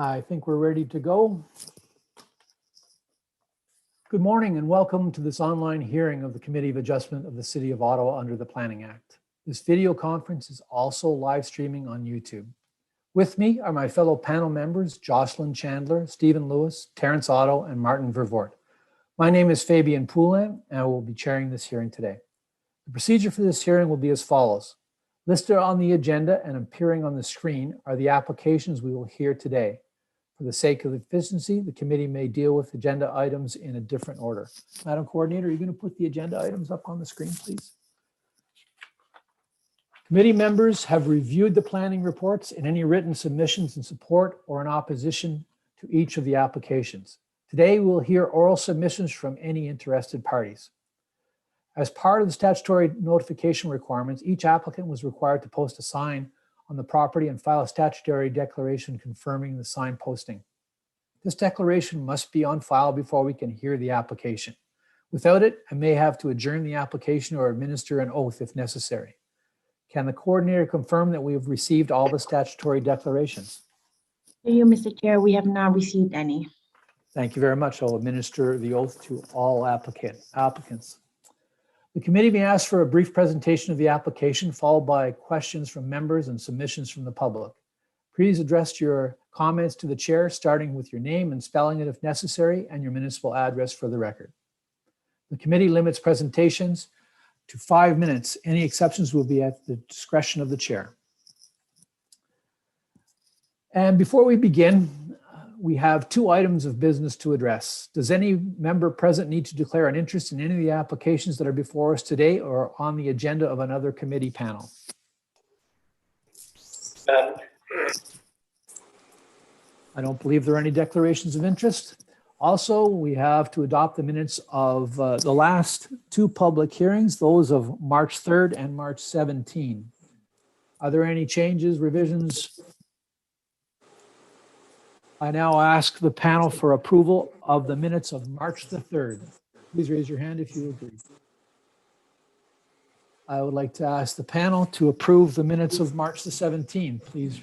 I think we're ready to go. Good morning and welcome to this online hearing of the Committee of Adjustment of the City of Ottawa under the Planning Act. This video conference is also live streaming on YouTube. With me are my fellow panel members, Jocelyn Chandler, Stephen Lewis, Terrence Otto, and Martin Vervoort. My name is Fabian Poulin, and I will be chairing this hearing today. The procedure for this hearing will be as follows. Listed on the agenda and appearing on the screen are the applications we will hear today. For the sake of efficiency, the committee may deal with agenda items in a different order. Madam Coordinator, are you going to put the agenda items up on the screen, please? Committee members have reviewed the planning reports and any written submissions in support or in opposition to each of the applications. Today, we will hear oral submissions from any interested parties. As part of the statutory notification requirements, each applicant was required to post a sign on the property and file a statutory declaration confirming the sign posting. This declaration must be on file before we can hear the application. Without it, I may have to adjourn the application or administer an oath if necessary. Can the coordinator confirm that we have received all the statutory declarations? Thank you, Mr. Chair. We have not received any. Thank you very much. I'll administer the oath to all applicants. The committee may ask for a brief presentation of the application, followed by questions from members and submissions from the public. Please address your comments to the chair, starting with your name and spelling it if necessary, and your municipal address for the record. The committee limits presentations to 5 minutes. Any exceptions will be at the discretion of the chair. And before we begin, we have 2 items of business to address. Does any member present need to declare an interest in any of the applications that are before us today or on the agenda of another committee panel? I don't believe there are any declarations of interest. Also, we have to adopt the minutes of the last 2 public hearings, those of March 3rd and March 17. Are there any changes, revisions? I now ask the panel for approval of the minutes of March the 3rd. Please raise your hand if you agree. I would like to ask the panel to approve the minutes of March the 17th. Please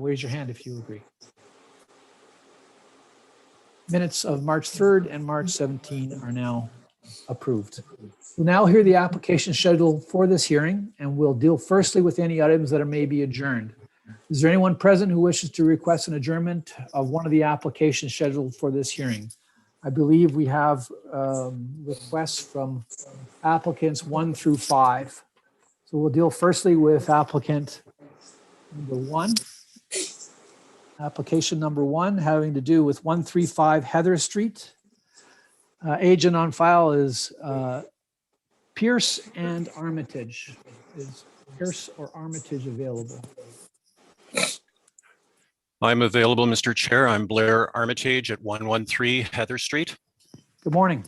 raise your hand if you agree. Minutes of March 3rd and March 17 are now approved. We'll now hear the application scheduled for this hearing, and we'll deal firstly with any items that may be adjourned. Is there anyone present who wishes to request an adjournment of one of the applications scheduled for this hearing? I believe we have requests from applicants 1 through 5. So we'll deal firstly with applicant number 1. Application number 1 having to do with 135 Heather Street. Agent on file is Pierce and Armitage. Is Pierce or Armitage available? I'm available, Mr. Chair. I'm Blair Armitage at 113 Heather Street. Good morning.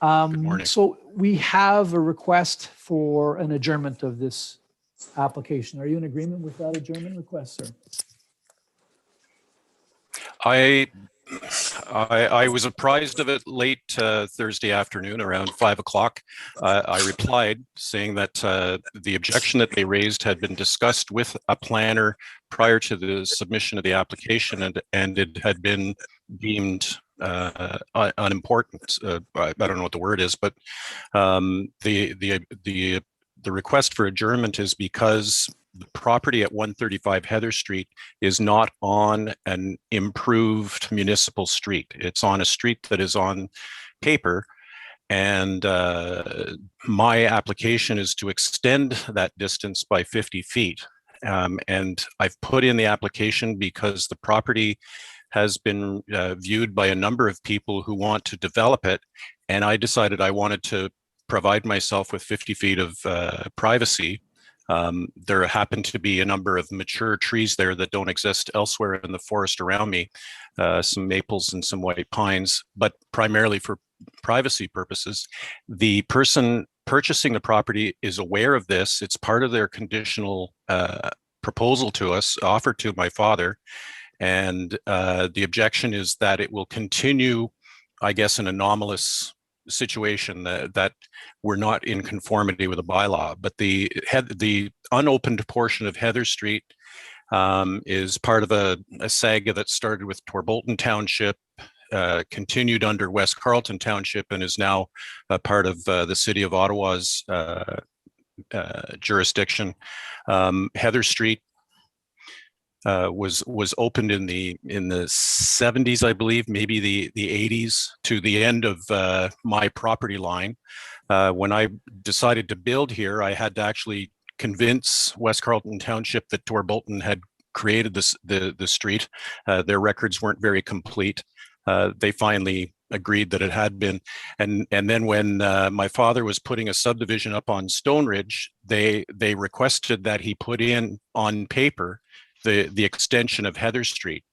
Good morning. So we have a request for an adjournment of this application. Are you in agreement with that adjournment request, sir? I was apprised of it late Thursday afternoon around 5 o'clock. I replied saying that the objection that they raised had been discussed with a planner prior to the submission of the application, and it had been deemed unimportant. I don't know what the word is, but the request for adjournment is because the property at 135 Heather Street is not on an improved municipal street. It's on a street that is on paper, and my application is to extend that distance by 50 feet. And I've put in the application because the property has been viewed by a number of people who want to develop it, and I decided I wanted to provide myself with 50 feet of privacy. There happen to be a number of mature trees there that don't exist elsewhere in the forest around me, some maples and some white pines, but primarily for privacy purposes. The person purchasing the property is aware of this. It's part of their conditional proposal to us, offered to my father. And the objection is that it will continue, I guess, an anomalous situation that we're not in conformity with the bylaw. But the unopened portion of Heather Street is part of a saga that started with Torbolton Township, continued under West Carleton Township, and is now a part of the City of Ottawa's jurisdiction. Heather Street was opened in the 70s, I believe, maybe the 80s, to the end of my property line. When I decided to build here, I had to actually convince West Carleton Township that Torbolton had created the street. Their records weren't very complete. They finally agreed that it had been. And then when my father was putting a subdivision up on Stone Ridge, they requested that he put in on paper the extension of Heather Street,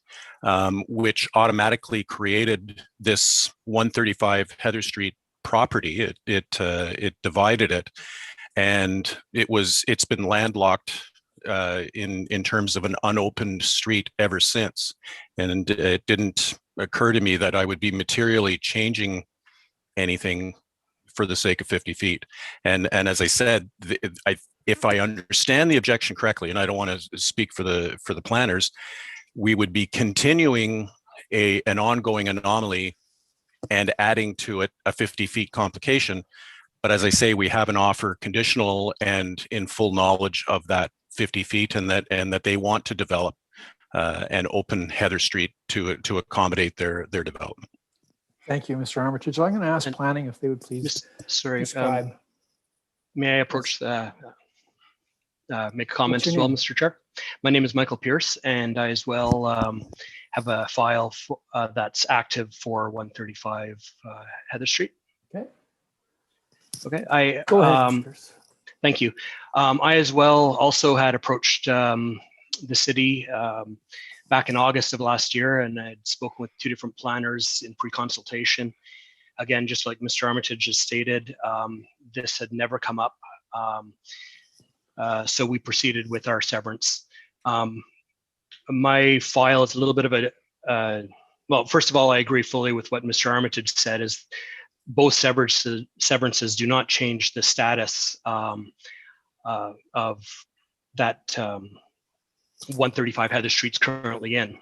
which automatically created this 135 Heather Street property. It divided it, and it's been landlocked in terms of an unopened street ever since. And it didn't occur to me that I would be materially changing anything for the sake of 50 feet. And as I said, if I understand the objection correctly, and I don't want to speak for the planners, we would be continuing an ongoing anomaly and adding to it a 50 feet complication. But as I say, we have an offer conditional and in full knowledge of that 50 feet, and that they want to develop and open Heather Street to accommodate their development. Thank you, Mr. Armitage. I'm going to ask planning if they would please describe. May I approach make a comment as well, Mr. Chair? My name is Michael Pierce, and I as well have a file that's active for 135 Heather Street. Okay. Okay. Go ahead, Mr. Pierce. Thank you. I as well also had approached the city back in August of last year, and I'd spoken with two different planners in pre-consultation. Again, just like Mr. Armitage has stated, this had never come up. So we proceeded with our severance. My file is a little bit of a, well, first of all, I agree fully with what Mr. Armitage said, is both severances do not change the status of that 135 Heather Street's currently in.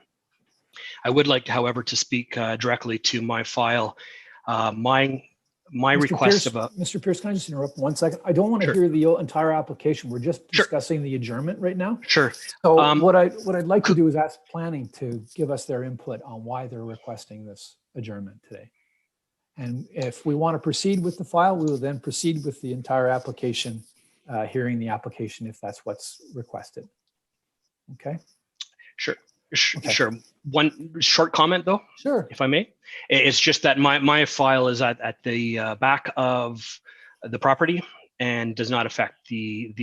I would like, however, to speak directly to my file. My Mr. request Pierce, of a... Mr. Pierce, can I just interrupt 1 second? I don't want to hear the entire application. We're just discussing the adjournment right now. Sure. So what I'd like to do is ask planning to give us their input on why they're requesting this adjournment today. And if we want to proceed with the file, we will then proceed with the entire application, hearing the application if that's what's requested. Okay. Sure. Okay. Sure. One short comment though, Sure, if I may. It's just that my file is at the back of the property and does not affect the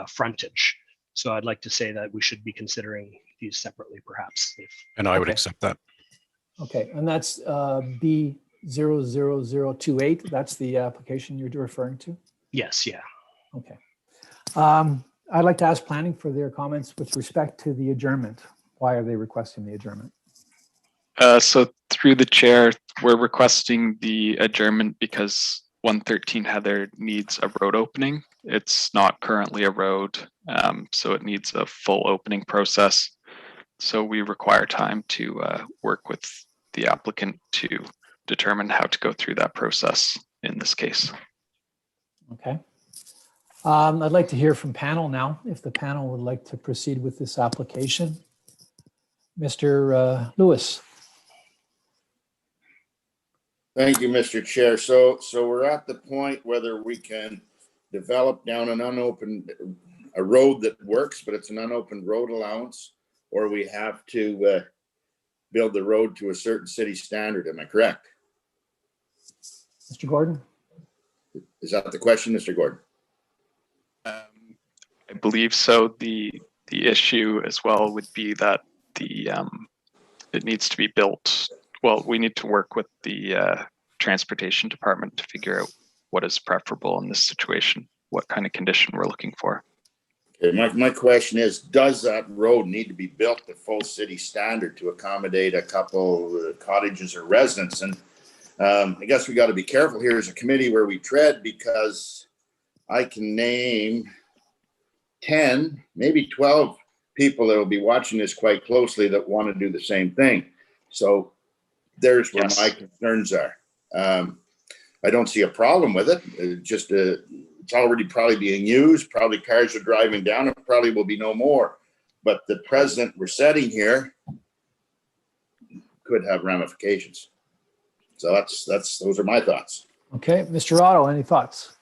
frontage. So I'd like to say that we should be considering these separately, perhaps. And I would accept that. Okay, and that's B00028. That's the application you're referring to? Yes, yeah. Okay. I'd like to ask planning for their comments with respect to the adjournment. Why are they requesting the adjournment? So through the chair, we're requesting the adjournment because 113 Heather needs a road opening. It's not currently a road, so it needs a full opening process. So we require time to work with the applicant to determine how to go through that process in this case. Okay. I'd like to hear from panel now, if the panel would like to proceed with this application. Mr. Lewis. Thank you, Mr. Chair. So we're at the point whether we can develop down a road that works, but it's an unopened road allowance, or we have to build the road to a certain city standard. Am I correct? Mr. Gordon? Is that the question, Mr. Gordon? I believe so. The issue as well would be that it needs to be built. Well, we need to work with the transportation department to figure out what is preferable in this situation, what kind of condition we're looking for. Okay, my question is, does that road need to be built to full city standard to accommodate a couple cottages or residents? And I guess we got to be careful here as a committee where we tread, because I can name 10, maybe 12 people that will be watching this quite closely that want to do the same thing. So there's where Yes. my concerns are. I don't see a problem with it. It's already probably being used. Probably cars are driving down. It probably will be no more. But the precedent we're setting here could have ramifications. So those are my thoughts. Okay, Mr. Otto, any thoughts?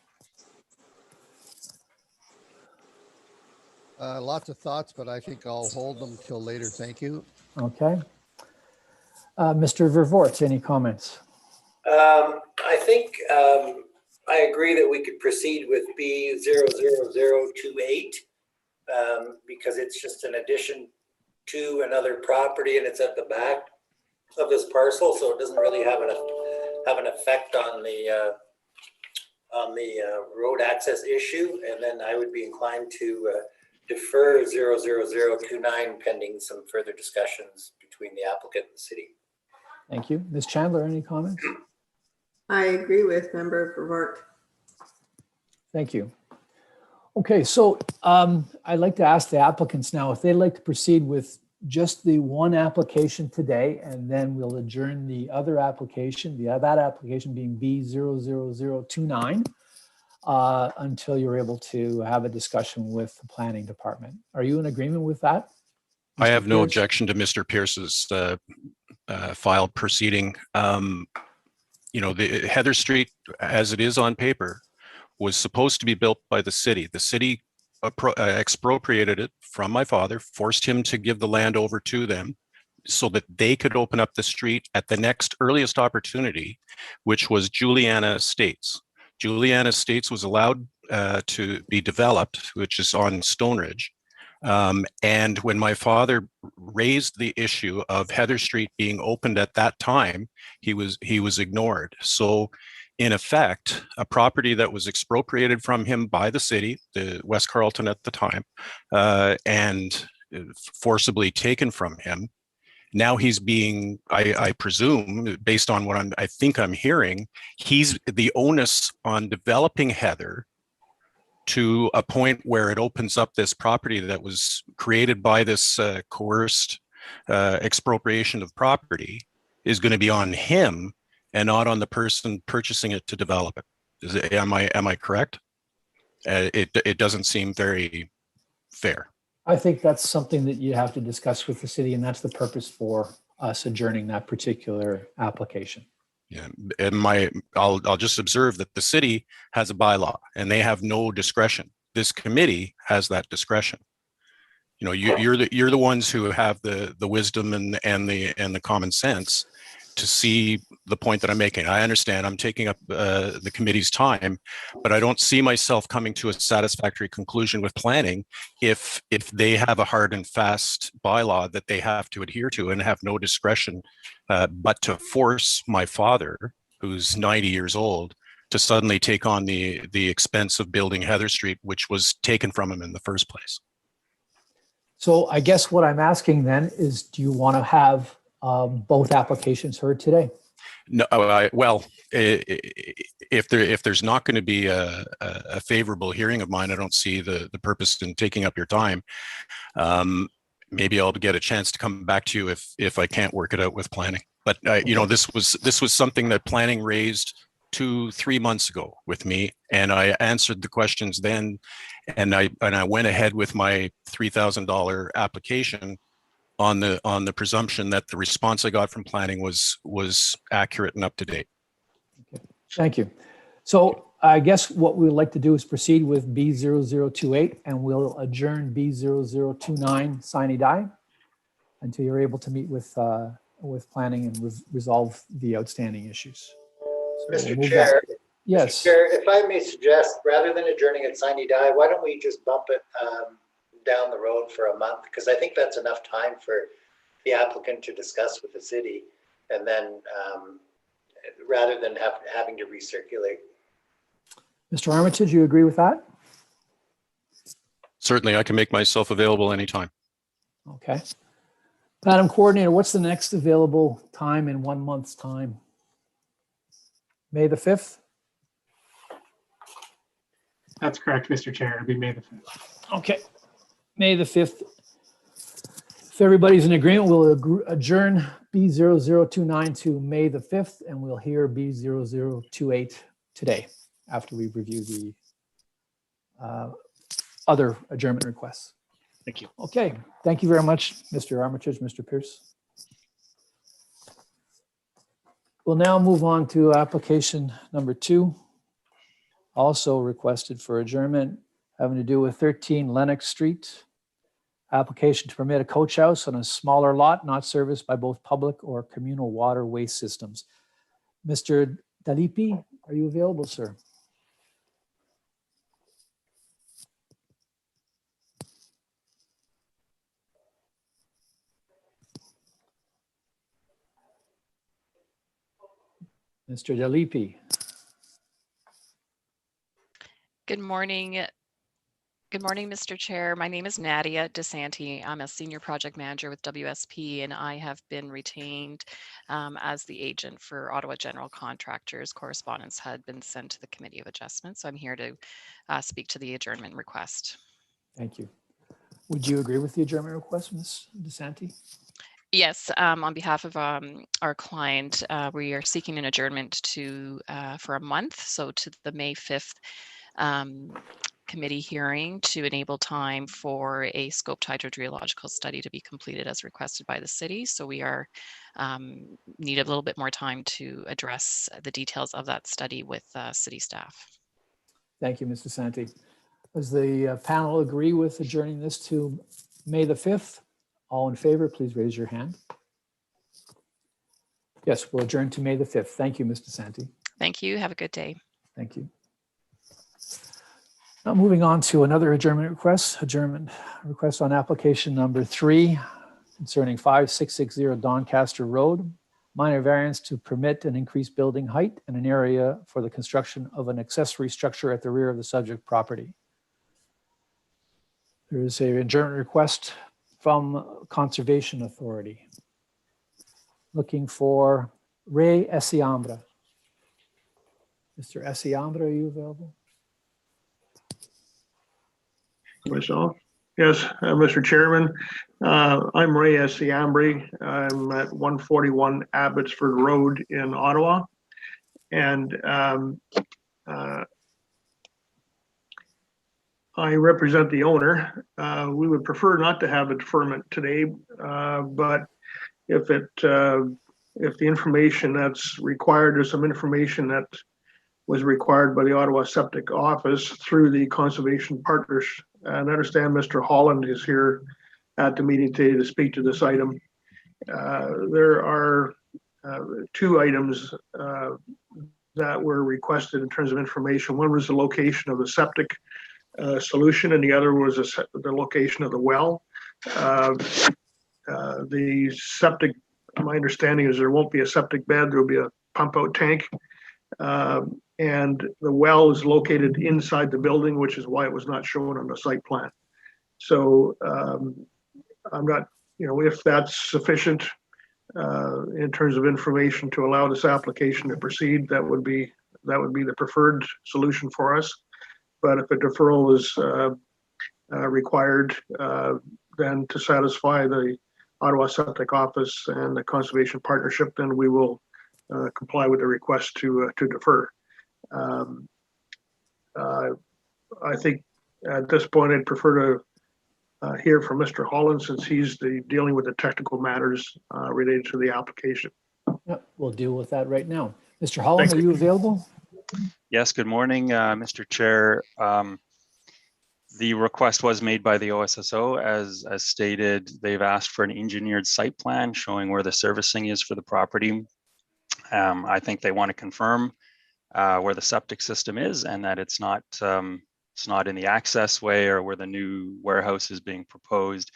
Lots of thoughts, but I think I'll hold them till later. Thank you. Okay. Mr. Vervoort, any comments? I think I agree that we could proceed with B00028 because it's just an addition to another property and it's at the back of this parcel, so it doesn't really have an effect on the road access issue. And then I would be inclined to defer 00029 pending some further discussions between the applicant and the city. Thank you. Ms. Chandler, any comments? I agree with Member Vervoort. Thank you. Okay, so I'd like to ask the applicants now if they'd like to proceed with just the one application today, and then we'll adjourn the other application, that application being B00029, until you're able to have a discussion with the planning department. Are you in agreement with that? I have no Pierce? objection to Mr. Pierce's filed proceeding. The Heather Street, as it is on paper, was supposed to be built by the city. The city expropriated it from my father, forced him to give the land over to them so that they could open up the street at the next earliest opportunity, which was Juliana Estates. Juliana Estates was allowed to be developed, which is on Stone Ridge. And when my father raised the issue of Heather Street being opened at that time, he was ignored. So in effect, a property that was expropriated from him by the city, the West Carleton at the time, and forcibly taken from him, now he's being, I presume, based on what I think I'm hearing, he's the onus on developing Heather to a point where it opens up this property that was created by this coerced expropriation of property is going to be on him and not on the person purchasing it to develop it. Am I correct? It doesn't seem very fair. I think that's something that you have to discuss with the city, and that's the purpose for us adjourning that particular application. Yeah, and I'll just observe that the city has a bylaw and they have no discretion. This committee has that discretion. You're the ones who have the wisdom and the common sense to see the point that I'm making. I understand I'm taking up the committee's time, but I don't see myself coming to a satisfactory conclusion with planning if they have a hard and fast bylaw that they have to adhere to and have no discretion but to force my father, who's 90 years old, to suddenly take on the expense of building Heather Street, which was taken from him in the first place. So I guess what I'm asking then is, do you want to have both applications heard today? No, if there's not going to be a favorable hearing of mine, I don't see the purpose in taking up your time. Maybe I'll get a chance to come back to you if I can't work it out with planning. But this was something that planning raised 2-3 months ago with me, and I answered the questions then, and I went ahead with my $3,000 application on the presumption that the response I got from planning was accurate and up to date. Okay. Thank you. So I guess what we would like to do is proceed with B0028, and we'll adjourn B0029 sine die until you're able to meet with planning and resolve the outstanding issues. So we'll Mr. move Chair, that. Yes. Mr. Chair, if I may suggest, rather than adjourning it sine die, why don't we just bump it down the road for a month? Because I think that's enough time for the applicant to discuss with the city, and then rather than having to recirculate. Mr. Armitage, you agree with that? Certainly, I can make myself available anytime. Okay. Madam Coordinator, what's the next available time in 1 month's time? May the 5th? That's correct, Mr. Chair. It'll be May the 5th. Okay. May the 5th. If everybody's in agreement, we'll adjourn B0029 to May the 5th, and we'll hear B0028 today after we review the other adjournment requests. Thank you. Okay, thank you very much, Mr. Armitage, Mr. Pierce. We'll now move on to application number 2, also requested for adjournment, having to do with 13 Lennox Street. Application to permit a coach house on a smaller lot not serviced by both public or communal water waste systems. Mr. Dalipi, are you available, sir? Mr. Dalipi. Good morning. Good morning, Mr. Chair. My name is Nadia DeSanti. I'm a senior project manager with WSP, and I have been retained as the agent for Ottawa General Contractors. Correspondence had been sent to the Committee of Adjustment, so I'm here to speak to the adjournment request. Thank you. Would you agree with the adjournment request, Ms. DeSanti? Yes, on behalf of our client, we are seeking an adjournment for a month, so to the May 5th committee hearing to enable time for a scoped hydrogeological study to be completed as requested by the city. So we are need a little bit more time to address the details of that study with city staff. Thank you, Ms. DeSanti. Does the panel agree with adjourning this to May the 5th? All in favor, please raise your hand. Yes, we'll adjourn to May the 5th. Thank you, Ms. DeSanti. Thank you. Have a good day. Thank you. Now moving on to another adjournment request on application number 3 concerning 5660 Doncaster Road, minor variance to permit an increased building height and an area for the construction of an accessory structure at the rear of the subject property. There is an adjournment request from Conservation Authority. Looking for Ray Esiambra. Mr. Esiambra, are you available? Myself. Yes, Mr. Chairman. I'm Ray Esiambri. I'm at 141 Abbotsford Road in Ottawa. And I represent the owner. We would prefer not to have a deferment today, but if the information that's required, there's some information that was required by the Ottawa Septic Office through the Conservation Partners. And I understand Mr. Holland is here at the meeting today to speak to this item. There are 2 items that were requested in terms of information. One was the location of the septic solution, and the other was the location of the well. The septic, my understanding is there won't be a septic bed, there'll be a pump out tank. And the well is located inside the building, which is why it was not shown on the site plan. So I'm not, if that's sufficient in terms of information to allow this application to proceed, that would be the preferred solution for us. But if a deferral is required, then to satisfy the Ottawa Septic Office and the Conservation Partnership, then we will comply with the request to defer. I think at this point I'd prefer to hear from Mr. Holland, since he's dealing with the technical matters related to the application. Yep, we'll deal with that right now. Mr. Holland, are you available? Yes, good morning, Mr. Chair. The request was made by the OSSO. As stated, they've asked for an engineered site plan showing where the servicing is for the property. I think they want to confirm where the septic system is and that it's not in the access way or where the new warehouse is being proposed.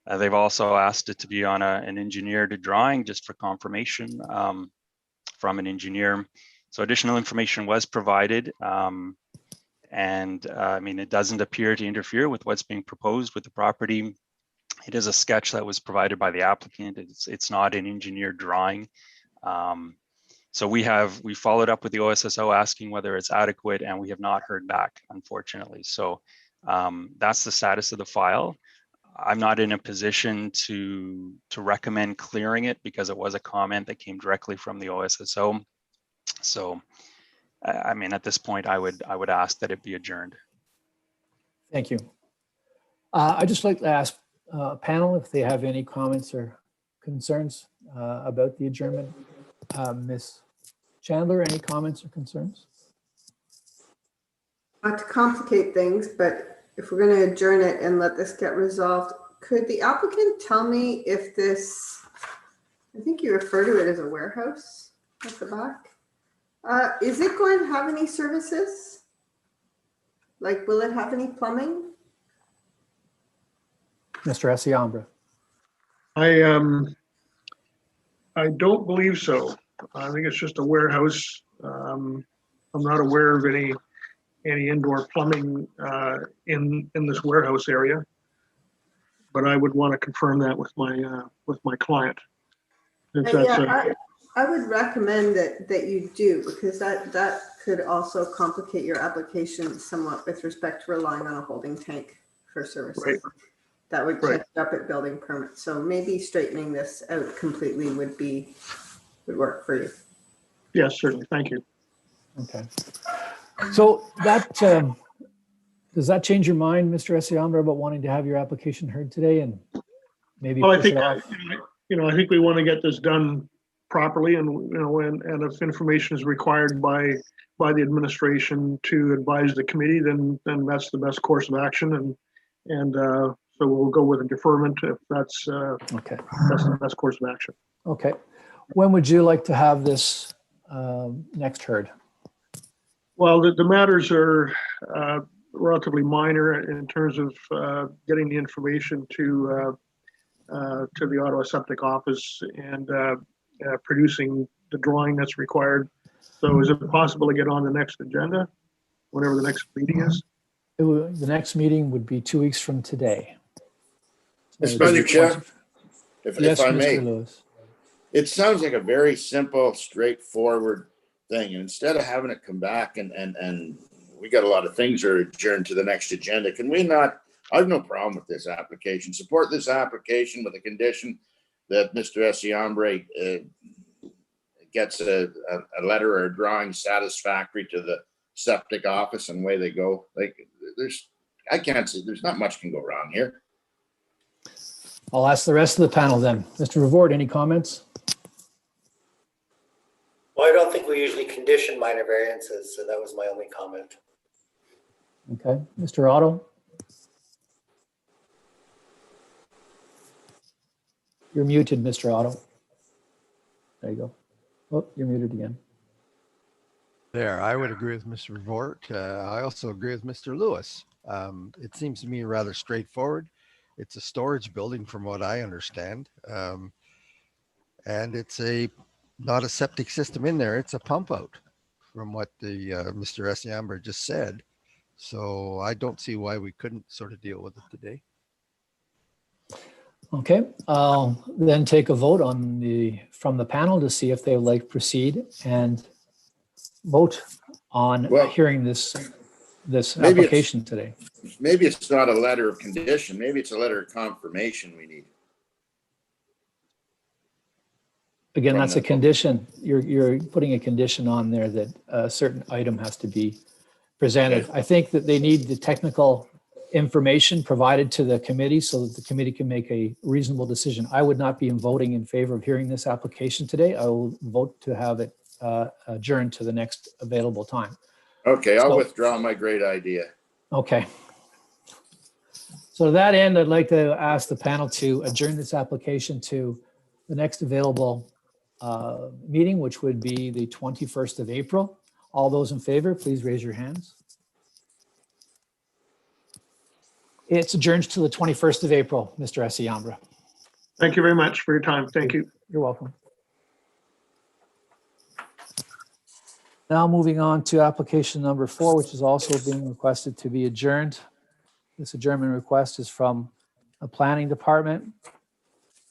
They've also asked it to be on an engineered drawing just for confirmation from an engineer. So additional information was provided. I mean, it doesn't appear to interfere with what's being proposed with the property. It is a sketch that was provided by the applicant. It's not an engineered drawing. So we followed up with the OSSO asking whether it's adequate, and we have not heard back, unfortunately. So that's the status of the file. I'm not in a position to recommend clearing it because it was a comment that came directly from the OSSO. So, I mean, at this point, I would ask that it be adjourned. Thank you. I'd just like to ask panel if they have any comments or concerns about the adjournment. Ms. Chandler, any comments or concerns? Not to complicate things, but if we're going to adjourn it and let this get resolved, could the applicant tell me if this, I think you refer to it as a warehouse at the back, is it going to have any services? Like, will it have any plumbing? Mr. Esiambra. I don't believe so. I think it's just a warehouse. I'm not aware of any indoor plumbing in this warehouse area, but I would want to confirm that with my client. Yeah, I would recommend that you do, because that could also complicate your application somewhat with respect to relying on a holding tank for services. Right. That would catch up at building permits. So maybe straightening this out completely would work for you. Yes, certainly. Thank you. Okay. So that, does that change your mind, Mr. Esiambra, about wanting to have your application heard today and maybe Well, I push think, it off? I think we want to get this done properly, and and if information is required by the administration to advise the committee, then that's the best course of action, and so we'll go with a deferment if that's Okay. that's the best course of action. Okay. When would you like to have this next heard? Well, the matters are relatively minor in terms of getting the information to the Ottawa Septic Office and producing the drawing that's required. So is it possible to get on the next agenda, whenever the next meeting is? The next meeting would be 2 weeks from today. Mr. Chair, Yes, if I may, Mr. Lewis. it sounds like a very simple, straightforward thing. And instead of having it come back and we got a lot of things that are adjourned to the next agenda, can we not, I have no problem with this application. Support this application with a condition that Mr. Esiambra gets a letter or a drawing satisfactory to the septic office, and away they go. Like, I can't see, there's not much can go wrong here. I'll ask the rest of the panel then. Mr. Revort, any comments? Well, I don't think we usually condition minor variances, so that was my only comment. Okay. Mr. Otto? You're muted, Mr. Otto. There you go. Oh, you're muted again. There, I would agree with Mr. Revort. I also agree with Mr. Lewis. It seems to me rather straightforward. It's a storage building from what I understand. And it's not a septic system in there. It's a pump out from what the Mr. Esiambra just said. So I don't see why we couldn't sort of deal with it today. Okay, I'll then take a vote from the panel to see if they would like to proceed and vote on hearing this application today. Maybe it's not a letter of condition. Maybe it's a letter of confirmation we need. Again, that's a condition. You're putting a condition on there that a certain item has to be presented. Okay. I think that they need the technical information provided to the committee so that the committee can make a reasonable decision. I would not be voting in favor of hearing this application today. I will vote to have it adjourned to the next available time. Okay, I'll withdraw my great idea. Okay. So to that end, I'd like to ask the panel to adjourn this application to the next available meeting, which would be the 21st of April. All those in favor, please raise your hands. It's adjourned to the 21st of April, Mr. Esiambra. Thank you very much for your time. Thank you. You're welcome. Now moving on to application number 4, which is also being requested to be adjourned. This adjournment request is from the planning department.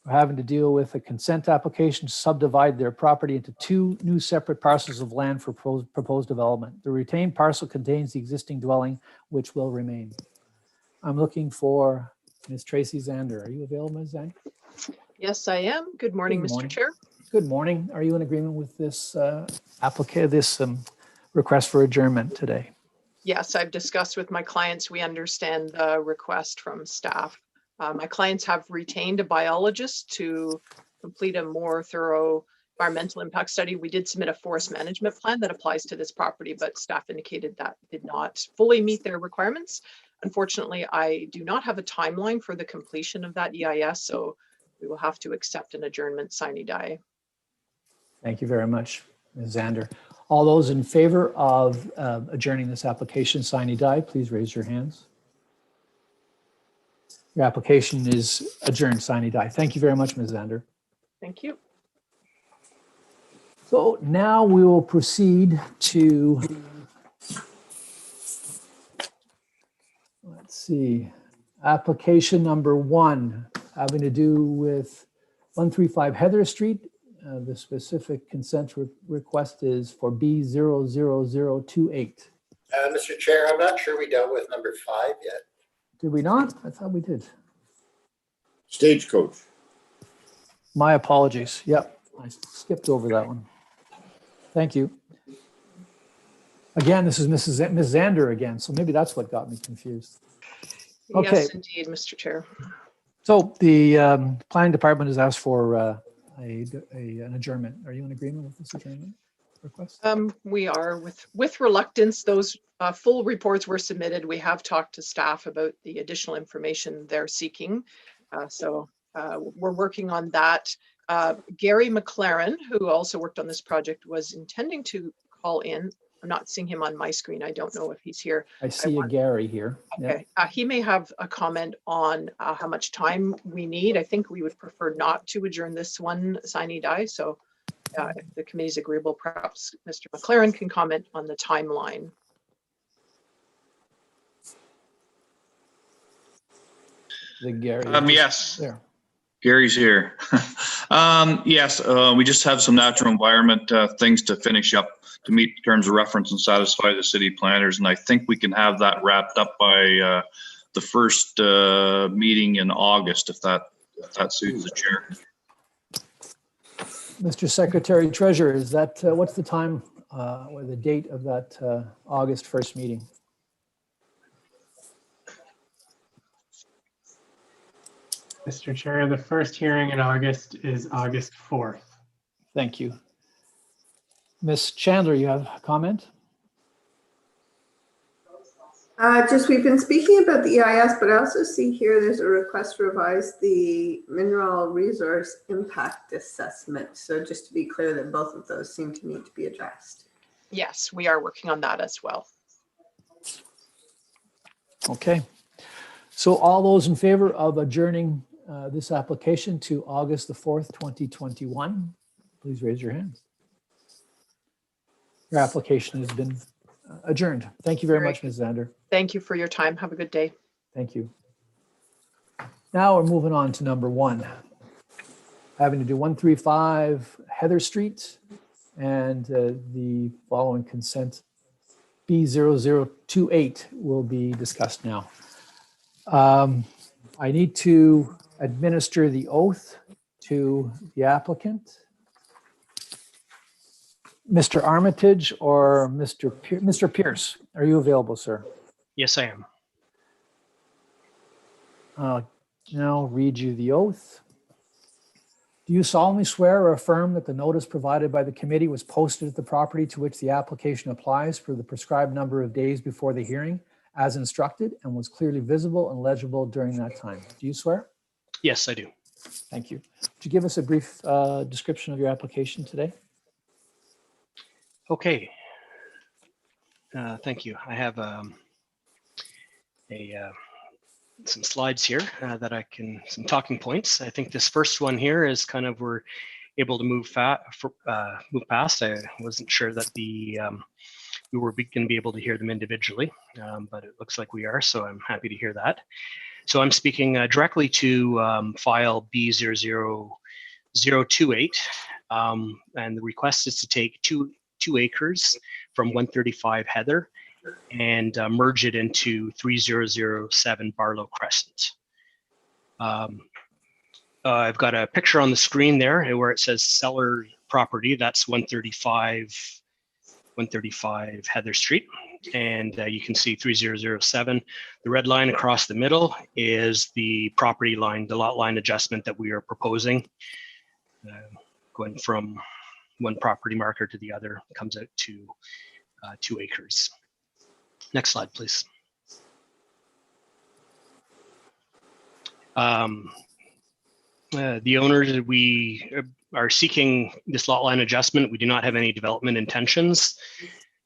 We're having to deal with a consent application to subdivide their property into 2 new separate parcels of land for proposed development. The retained parcel contains the existing dwelling, which will remain. I'm looking for Ms. Tracy Zander. Are you available, Ms. Zander? Yes, I am. Good morning, Good Mr. morning. Chair. Good morning. Are you in agreement with this request for adjournment today? Yes, I've discussed with my clients. We understand the request from staff. My clients have retained a biologist to complete a more thorough environmental impact study. We did submit a forest management plan that applies to this property, but staff indicated that did not fully meet their requirements. Unfortunately, I do not have a timeline for the completion of that EIS, so we will have to accept an adjournment sine die. Thank you very much, Ms. Zander. All those in favor of adjourning this application sine die, please raise your hands. Your application is adjourned sine die. Thank you very much, Ms. Zander. Thank you. So now we will proceed to, let's see, application number 1 having to do with 135 Heather Street. The specific consent request is for B00028. Mr. Chair, I'm not sure we dealt with number 5 yet. Did we not? I thought we did. Stagecoach. My apologies. Yep, I skipped over that one. Thank you. Again, this is Ms. Zander again, so maybe that's what got me confused. Okay. Yes, indeed, Mr. Chair. So the planning department has asked for an adjournment. Are you in agreement with this adjournment request? We are with reluctance. Those full reports were submitted. We have talked to staff about the additional information they're seeking. So we're working on that. Gary McLaren, who also worked on this project, was intending to call in. I'm not seeing him on my screen. I don't know if he's here. I see a Gary here. Okay. He may have a comment on how much time we need. I think we would prefer not to adjourn this one sine die. So if the committee is agreeable, perhaps Mr. McLaren can comment on the timeline. The Gary. Yes. There. Gary's here. Yes, we just have some natural environment things to finish up to meet terms of reference and satisfy the city planners. And I think we can have that wrapped up by the first meeting in August, if that suits the chair. Mr. Secretary Treasurer, is that what's the time or the date of that August 1st meeting? Mr. Chair, the first hearing in August is August 4th. Thank you. Ms. Chandler, you have a comment? Just we've been speaking about the EIS, but I also see here there's a request to revise the mineral resource impact assessment. So just to be clear that both of those seem to need to be addressed. Yes, we are working on that as well. Okay. So all those in favor of adjourning this application to August the 4th, 2021, please raise your hands. Your application has been adjourned. Thank you very much, Ms. Zander. Thank you for your time. Have a good day. Thank you. Now we're moving on to number 1, having to do 135 Heather Street and the following consent B0028 will be discussed now. I need to administer the oath to the applicant. Mr. Armitage or Mr. Pierce, are you available, sir? Yes, I am. Now read you the oath. Do you solemnly swear or affirm that the notice provided by the committee was posted at the property to which the application applies for the prescribed number of days before the hearing as instructed and was clearly visible and legible during that time? Do you swear? Yes, I do. Thank you. Could you give us a brief description of your application today? Okay. Thank you. I have some slides here that I can, some talking points. I think this first one here is kind of, we're able to move past. I wasn't sure that we were going to be able to hear them individually, but it looks like we are, so I'm happy to hear that. So I'm speaking directly to file B00028, and the request is to take two acres from 135 Heather and merge it into 3007 Barlow Crescent. I've got a picture on the screen there where it says seller property. That's 135 Heather Street. And you can see 3007. The red line across the middle is the property line, the lot line adjustment that we are proposing. Going from one property marker to the other comes out to 2 acres. Next slide, please. The owners, we are seeking this lot line adjustment. We do not have any development intentions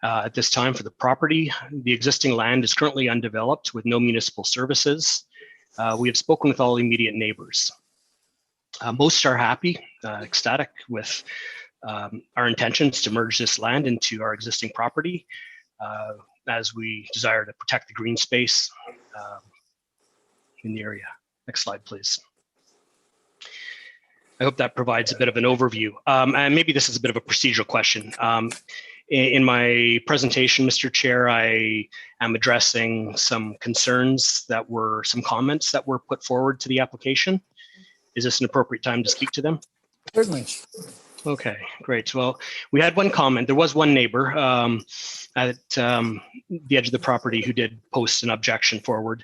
at this time for the property. The existing land is currently undeveloped with no municipal services. We have spoken with all immediate neighbors. Most are happy, ecstatic with our intentions to merge this land into our existing property, as we desire to protect the green space in the area. Next slide, please. I hope that provides a bit of an overview. And maybe this is a bit of a procedural question. In my presentation, Mr. Chair, I am addressing some concerns that were, some comments that were put forward to the application. Is this an appropriate time to speak to them? Certainly. Okay, great. Well, we had one comment. There was one neighbor at the edge of the property who did post an objection forward.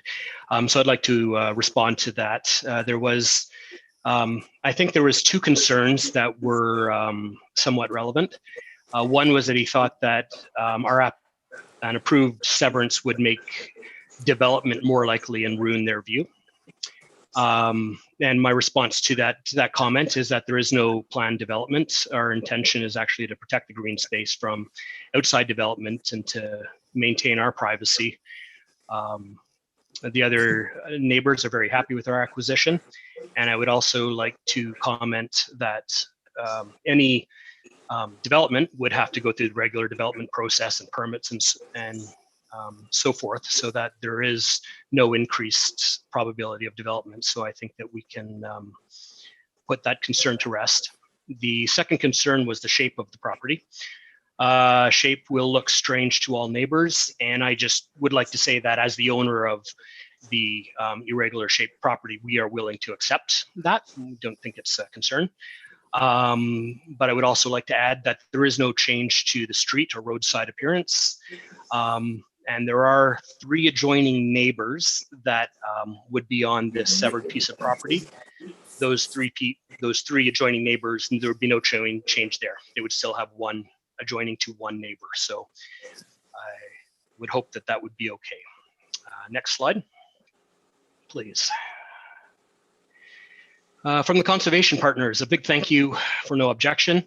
So I'd like to respond to that. There was, I think there was 2 concerns that were somewhat relevant. One was that he thought that an approved severance would make development more likely and ruin their view. And my response to that comment is that there is no planned development. Our intention is actually to protect the green space from outside development and to maintain our privacy. The other neighbors are very happy with our acquisition. And I would also like to comment that any development would have to go through the regular development process and permits and so forth, so that there is no increased probability of development. So I think that we can put that concern to rest. The second concern was the shape of the property. Shape will look strange to all neighbors, and I just would like to say that as the owner of the irregular shaped property, we are willing to accept that. We don't think it's a concern. But I would also like to add that there is no change to the street or roadside appearance. And there are 3 adjoining neighbors that would be on this severed piece of property. Those three adjoining neighbors, there would be no change there. They would still have one adjoining to one neighbor. So I would hope that that would be okay. Next slide, please. From the conservation partners, a big thank you for no objection.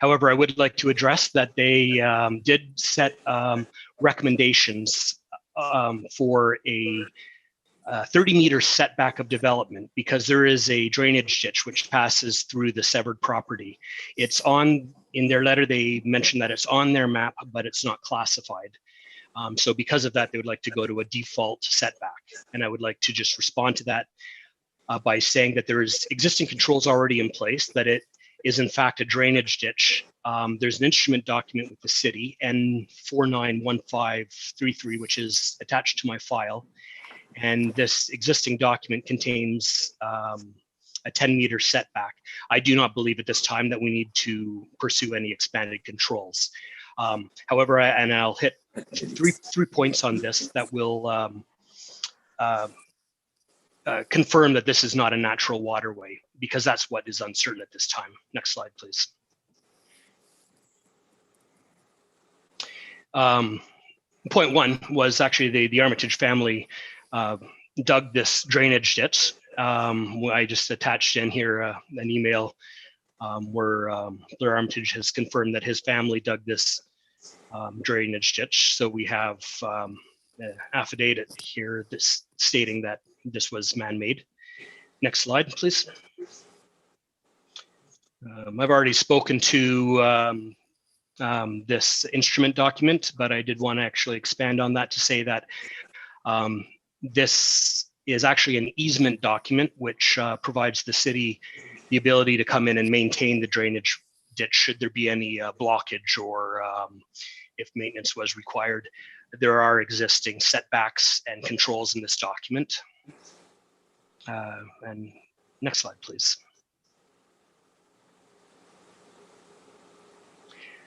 However, I would like to address that they did set recommendations for a 30-meter setback of development, because there is a drainage ditch which passes through the severed property. It's on, in their letter, they mentioned that it's on their map, but it's not classified. So because of that, they would like to go to a default setback. And I would like to just respond to that by saying that there is existing controls already in place, that it is in fact a drainage ditch. There's an instrument document with the city, N491533, which is attached to my file. And this existing document contains a 10-meter setback. I do not believe at this time that we need to pursue any expanded controls. However, and I'll hit three points on this that will confirm that this is not a natural waterway, because that's what is uncertain at this time. Next slide, please. Point 1 was actually the Armitage family dug this drainage ditch. I just attached in here an email where Blair Armitage has confirmed that his family dug this drainage ditch. So we have an affidavit here stating that this was man-made. Next slide, please. I've already spoken to this instrument document, but I did want to actually expand on that to say that this is actually an easement document which provides the city the ability to come in and maintain the drainage ditch should there be any blockage or if maintenance was required. There are existing setbacks and controls in this document. And next slide, please.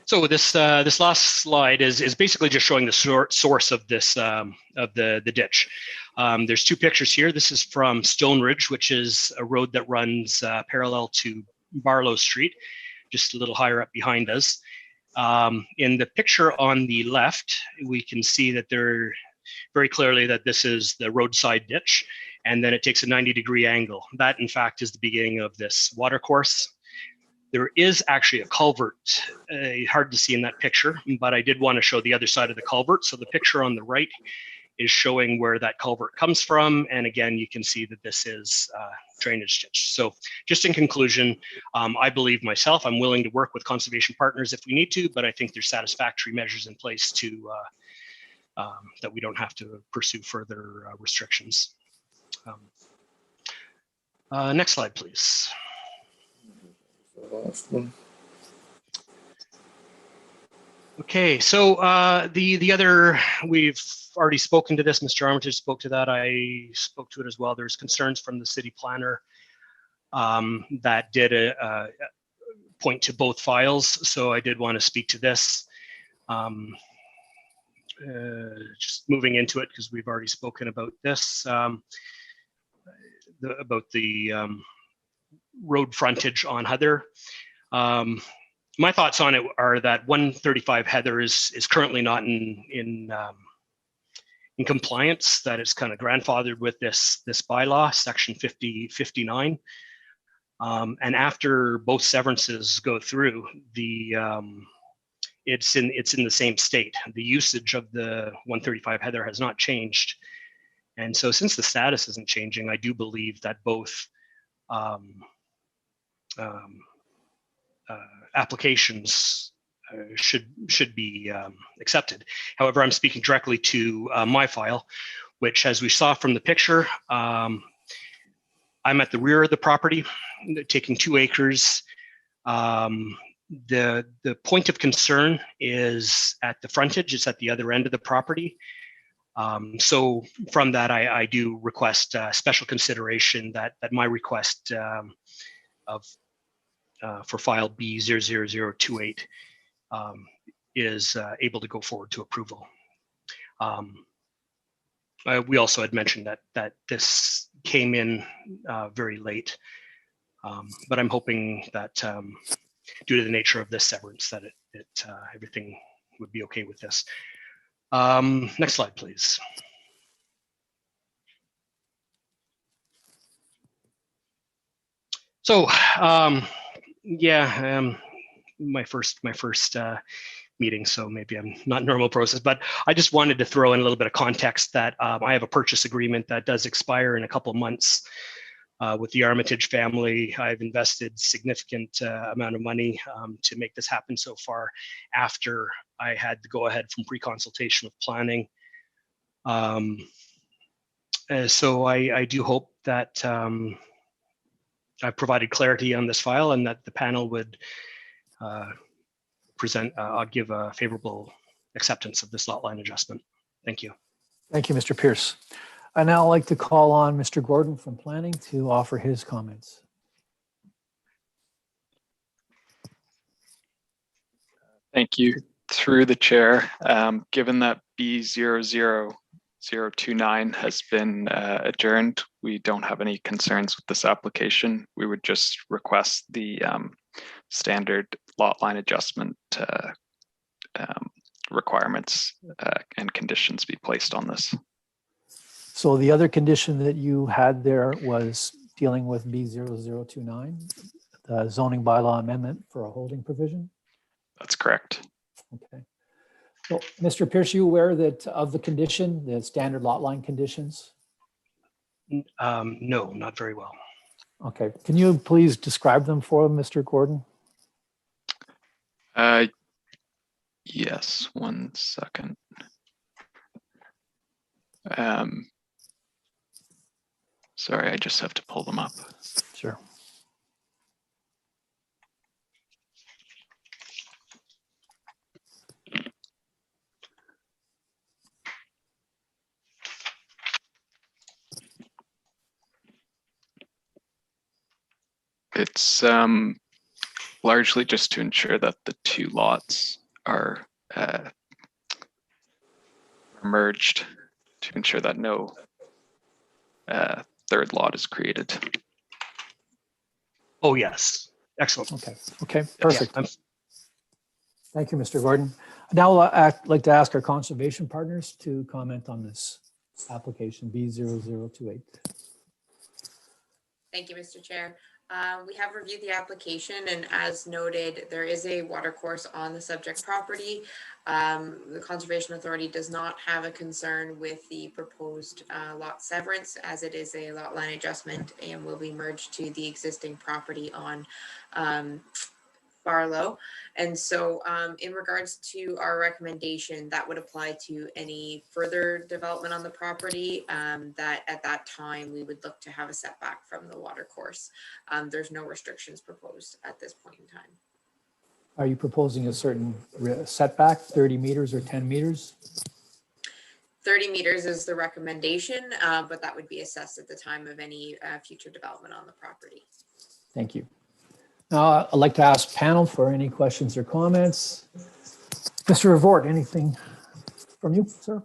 So this this last slide is basically just showing the source of this of the ditch. There's two pictures here. This is from Stone Ridge, which is a road that runs parallel to Barlow Street, just a little higher up behind us. In the picture on the left, we can see that there very clearly that this is the roadside ditch, and then it takes a 90-degree angle. That, in fact, is the beginning of this water course. There is actually a culvert, hard to see in that picture, but I did want to show the other side of the culvert. So the picture on the right is showing where that culvert comes from. And again, you can see that this is drainage ditch. So just in conclusion, I believe myself, I'm willing to work with conservation partners if we need to, but I think there's satisfactory measures in place to that we don't have to pursue further restrictions. Next slide, please. Last one. Okay, so the other, we've already spoken to this, Mr. Armitage spoke to that, I spoke to it as well. There's concerns from the city planner that did point to both files, so I did want to speak to this. Just moving into it, because we've already spoken about this, about the road frontage on Heather. My thoughts on it are that 135 Heather is currently not in compliance, that it's kind of grandfathered with this bylaw, section 59. And after both severances go through, it's in the same state. The usage of the 135 Heather has not changed. And so since the status isn't changing, I do believe that both applications should be accepted. However, I'm speaking directly to my file, which, as we saw from the picture, I'm at the rear of the property, taking 2 acres. The point of concern is at the frontage. It's at the other end of the property. So from that, I do request special consideration that my request for file B00028 is able to go forward to approval. We also had mentioned that this came in very late, but I'm hoping that due to the nature of this severance, that everything would be okay with this. Next slide, please. So, yeah, my first meeting, so maybe I'm not normal process, but I just wanted to throw in a little bit of context that I have a purchase agreement that does expire in a couple of months with the Armitage family. I've invested significant amount of money to make this happen so far after I had to go ahead from pre-consultation with planning. So I do hope that I've provided clarity on this file and that the panel would give a favorable acceptance of this lot line adjustment. Thank you. Thank you, Mr. Pierce. I'd now like to call on Mr. Gordon from Planning to offer his comments. Thank you. Through the chair, given that B00029 has been adjourned, we don't have any concerns with this application. We would just request the standard lot line adjustment requirements and conditions be placed on this. So the other condition that you had there was dealing with B0029, the zoning bylaw amendment for a holding provision? That's correct. Okay. Well, Mr. Pierce, are you aware that of the condition, the standard lot line conditions? No, not very well. Okay. Can you please describe them for Mr. Gordon? Yes, one second. Sorry, I just have to pull them up. Sure. It's largely just to ensure that the two lots are merged, to ensure that no third lot is created. Oh, yes. Excellent. Okay, perfect. Yeah, Thank you, Mr. Gordon. Now I'd like to ask our conservation partners to comment on this application B0028. Thank you, Mr. Chair. We have reviewed the application, and as noted, there is a water course on the subject property. The Conservation Authority does not have a concern with the proposed lot severance, as it is a lot line adjustment and will be merged to the existing property on Barlow. And so in regards to our recommendation, that would apply to any further development on the property, that at that time we would look to have a setback from the water course. There's no restrictions proposed at this point in time. Are you proposing a certain setback, 30 meters or 10 meters? 30 meters is the recommendation, but that would be assessed at the time of any future development on the property. Thank you. Now, I'd like to ask panel for any questions or comments. Mr. Revort, anything from you, sir?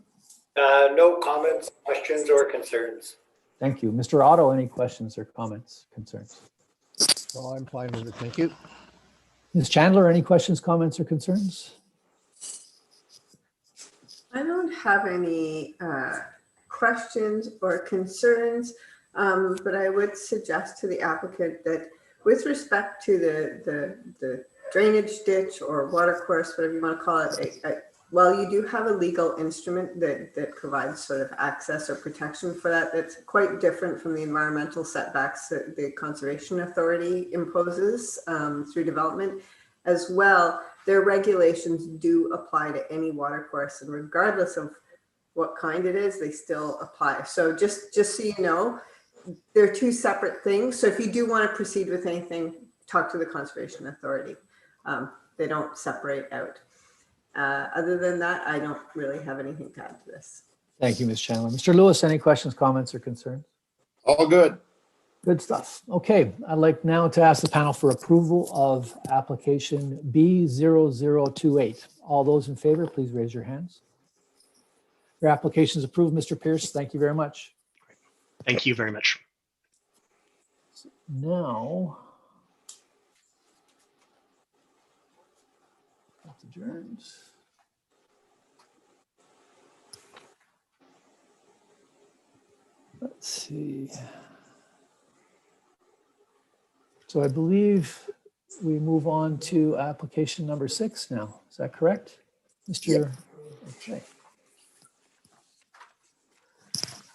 No comments, questions, or concerns. Thank you. Mr. Otto, any questions or comments, concerns? Well, I'm fine with it. Thank you. Ms. Chandler, any questions, comments, or concerns? I don't have any questions or concerns, but I would suggest to the applicant that with respect to the drainage ditch or water course, whatever you want to call it, while you do have a legal instrument that provides sort of access or protection for that, that's quite different from the environmental setbacks that the Conservation Authority imposes through development. As well, their regulations do apply to any water course, and regardless of what kind it is, they still apply. So just so you know, they're two separate things. So if you do want to proceed with anything, talk to the Conservation Authority. They don't separate out. Other than that, I don't really have anything to add to this. Thank you, Ms. Chandler. Mr. Lewis, any questions, comments, or concerns? All good. Good stuff. Okay, I'd like now to ask the panel for approval of application B0028. All those in favor, please raise your hands. Your application is approved, Mr. Pierce. Thank you very much. thank you very much. Now, that's adjourned. Let's see. So I believe we move on to application number 6 now. Is that correct, Mr.? Okay.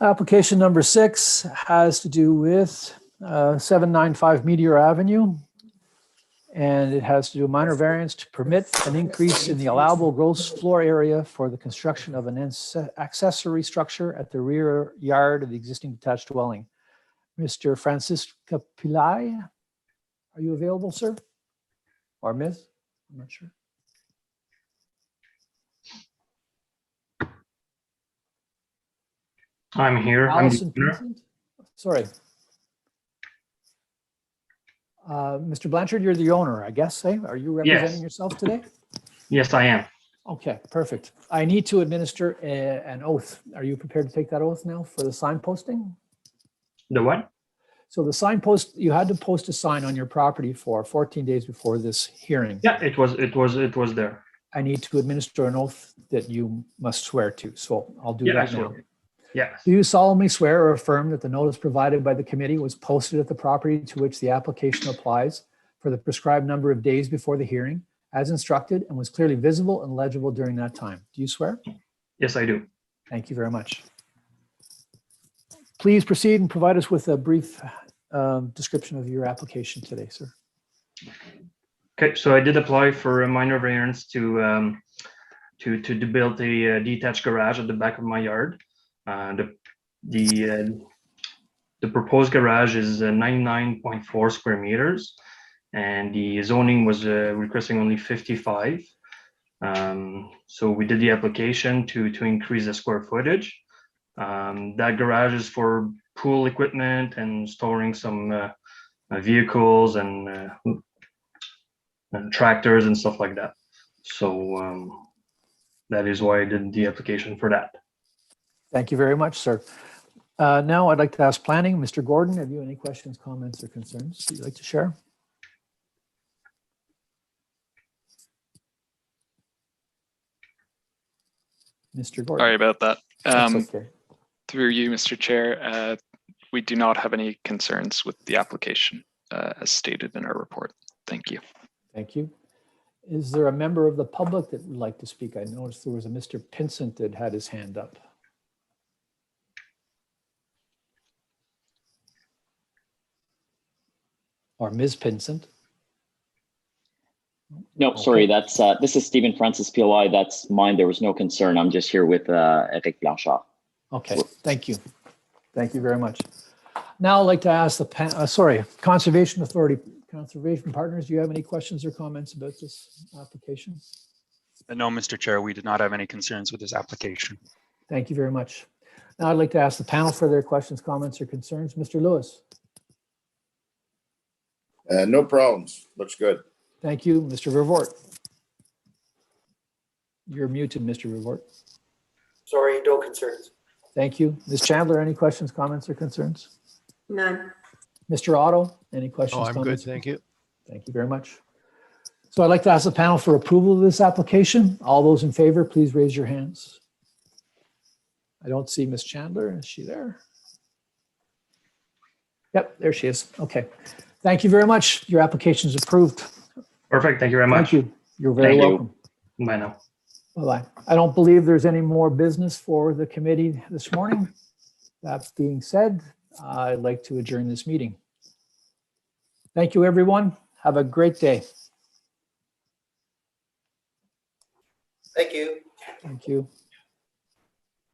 Application number 6 has to do with 795 Meteor Avenue. And it has to do a minor variance to permit an increase in the allowable gross floor area for the construction of an accessory structure at the rear yard of the existing detached dwelling. Mr. Francisca Pillai, are you available, sir? Or Ms.? I'm not sure. I'm here. Allison Vincent? Sorry. Mr. Blanchard, you're the owner, I guess, eh? Are you representing yourself today? Yes, I am. Okay, perfect. I need to administer an oath. Are you prepared to take that oath now for the sign posting? The what? So the sign post, you had to post a sign on your property for 14 days before this hearing. Yeah, it was there. I need to administer an oath that you must swear to. So I'll do that now. Yes. Do you solemnly swear or affirm that the notice provided by the committee was posted at the property to which the application applies for the prescribed number of days before the hearing, as instructed, and was clearly visible and legible during that time? Do you swear? Yes, I do. Thank you very much. Please proceed and provide us with a brief description of your application today, sir. Okay, so I did apply for a minor variance to build a detached garage at the back of my yard. The proposed garage is 99.4 square meters, and the zoning was requesting only 55. So we did the application to increase the square footage. That garage is for pool equipment and storing some vehicles and tractors and stuff like that. So that is why I did the application for that. Thank you very much, sir. Now I'd like to ask planning, Mr. Gordon, have you any questions, comments, or concerns you'd like to share? Mr. Gordon. Sorry about that. That's okay. Through you, Mr. Chair, we do not have any concerns with the application as stated in our report. Thank you. Thank you. Is there a member of the public that would like to speak? I noticed there was a Mr. Pinsent that had his hand up. Or Ms. Pinsent. No, Okay. sorry, that's this is Stephen Francis POI. That's mine. There was no concern. I'm just here with Eric Blanchard. Okay, thank you. Thank you very much. Now I'd like to ask the Conservation Authority, Conservation Partners, do you have any questions or comments about this application? No, Mr. Chair, we did not have any concerns with this application. Thank you very much. Now I'd like to ask the panel for their questions, comments, or concerns. Mr. Lewis. No problems. Looks good. Thank you. Mr. Vervoort. You're muted, Mr. Vervoort. Sorry, no concerns. Thank you. Ms. Chandler, any questions, comments, or concerns? None. Mr. Otto, any questions? Oh, I'm good. comments? Thank you. Thank you very much. So I'd like to ask the panel for approval of this application. All those in favor, please raise your hands. I don't see Ms. Chandler. Is she there? Yep, there she is. Okay. Thank you very much. Your application is approved. Perfect. Thank you very much. Thank you. You're very Thank you. welcome. Bye now. Bye-bye. I don't believe there's any more business for the committee this morning. That being said, I'd like to adjourn this meeting. Thank you, everyone. Have a great day. Thank you. Thank you.